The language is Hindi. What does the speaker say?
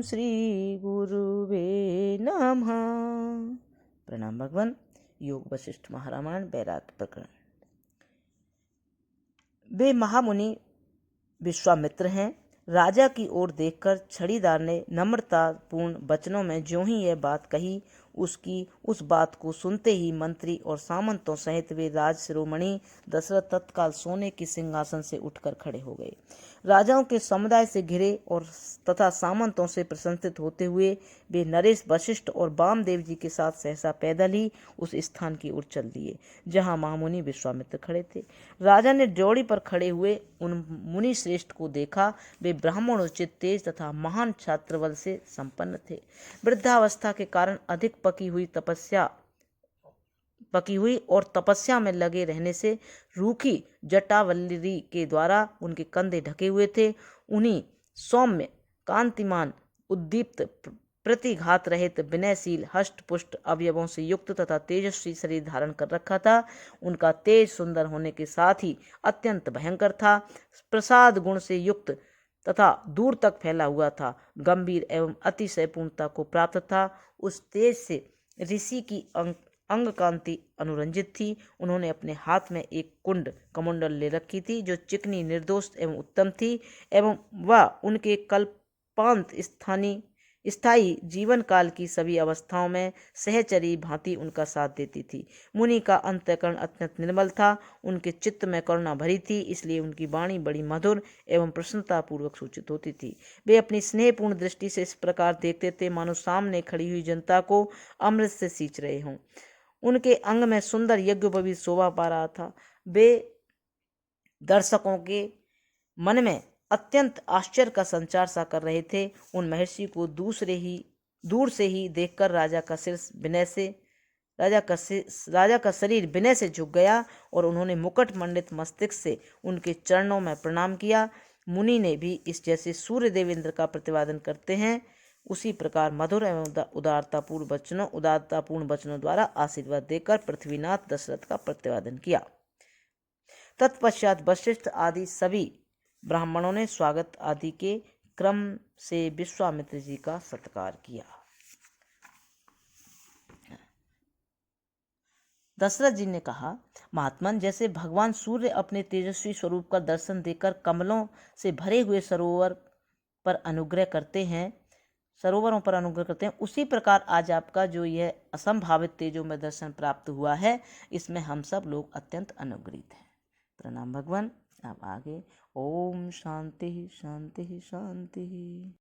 श्री गुरुवे नमः। प्रणाम भगवान। योग वशिष्ठ महारामायण वैराग्य प्रकरण। वे महामुनि विश्वामित्र हैं। राजा की ओर देखकर छड़ीदार ने नम्रतापूर्ण वचनों में ज्यों ही यह बात कही, उसकी उस बात को सुनते ही मंत्री और सामंतों सहित वे राज शिरोमणि दशरथ तत्काल सोने के सिंहासन से उठकर खड़े हो गए। राजाओं के समुदाय से घिरे और तथा सामंतों से प्रशंसित होते हुए वे नरेश, वशिष्ठ और वामदेव जी के साथ सहसा पैदल ही उस स्थान की ओर चल दिए जहाँ महामुनि विश्वामित्र खड़े थे। राजा ने ड्योढ़ी पर खड़े हुए उन मुनि श्रेष्ठ को देखा। वे ब्राह्मणोचित तेज तथा महान छात्रबल से संपन्न थे। वृद्धावस्था के कारण अधिक पकी हुई और तपस्या में लगे रहने से रूखी जटावल्ली के द्वारा उनके कंधे ढके हुए थे। उन्हीं सौम्य, कांतिमान, उद्दीप्त, प्रतिघात रहित, विनयशील, हष्ट-पुष्ट अवयवों से युक्त तथा तेजस्वी शरीर धारण कर रखा था। उनका तेज सुंदर होने के साथ ही अत्यंत भयंकर था। प्रसाद गुण से युक्त तथा दूर तक फैला हुआ था। गंभीर एवं अतिशय पूर्णता को प्राप्त था। उस तेज से ऋषि की अंग कांति अनुरंजित थी। उन्होंने अपने हाथ में एक कुंड कमंडल ले रखी थी जो चिकनी, निर्दोष एवं उत्तम थी एवं वह उनके कल्पांत स्थायी जीवन काल की सभी अवस्थाओं में सहचरी भांति उनका साथ देती थी। मुनि का अंतःकरण अत्यंत निर्मल था। उनके चित्त में करुणा भरी थी, इसलिए उनकी वाणी बड़ी मधुर एवं प्रसन्नतापूर्वक सूचित होती थी। वे अपनी स्नेहपूर्ण दृष्टि से इस प्रकार देखते थे मानो सामने खड़ी हुई जनता को अमृत से सींच रहे हों। उनके अंग में सुंदर यज्ञोपवीत शोभा पा रहा था। वे दर्शकों के मन में अत्यंत आश्चर्य का संचार सा कर रहे थे। उन महर्षि को दूर से ही देखकर राजा का शरीर विनय से झुक गया और उन्होंने मुकुट मंडित मस्तिष्क से उनके चरणों में प्रणाम किया। मुनि ने भी इस जैसे सूर्य देव इंद्र का प्रतिपादन करते हैं उसी प्रकार मधुर एवं उदारतापूर्ण वचनों द्वारा आशीर्वाद देकर पृथ्वीनाथ दशरथ का प्रतिपादन किया। तत्पश्चात वशिष्ठ आदि सभी ब्राह्मणों ने स्वागत आदि के क्रम से विश्वामित्र जी का सत्कार किया। दशरथ जी ने कहा, महात्मन, जैसे भगवान सूर्य अपने तेजस्वी स्वरूप का दर्शन देकर कमलों से भरे हुए सरोवरों पर अनुग्रह करते हैं, उसी प्रकार आज आपका जो यह असंभावित तेजो में दर्शन प्राप्त हुआ है, इसमें हम सब लोग अत्यंत अनुग्रहित हैं। प्रणाम भगवान। अब आगे। ओम शांति शांति शांति।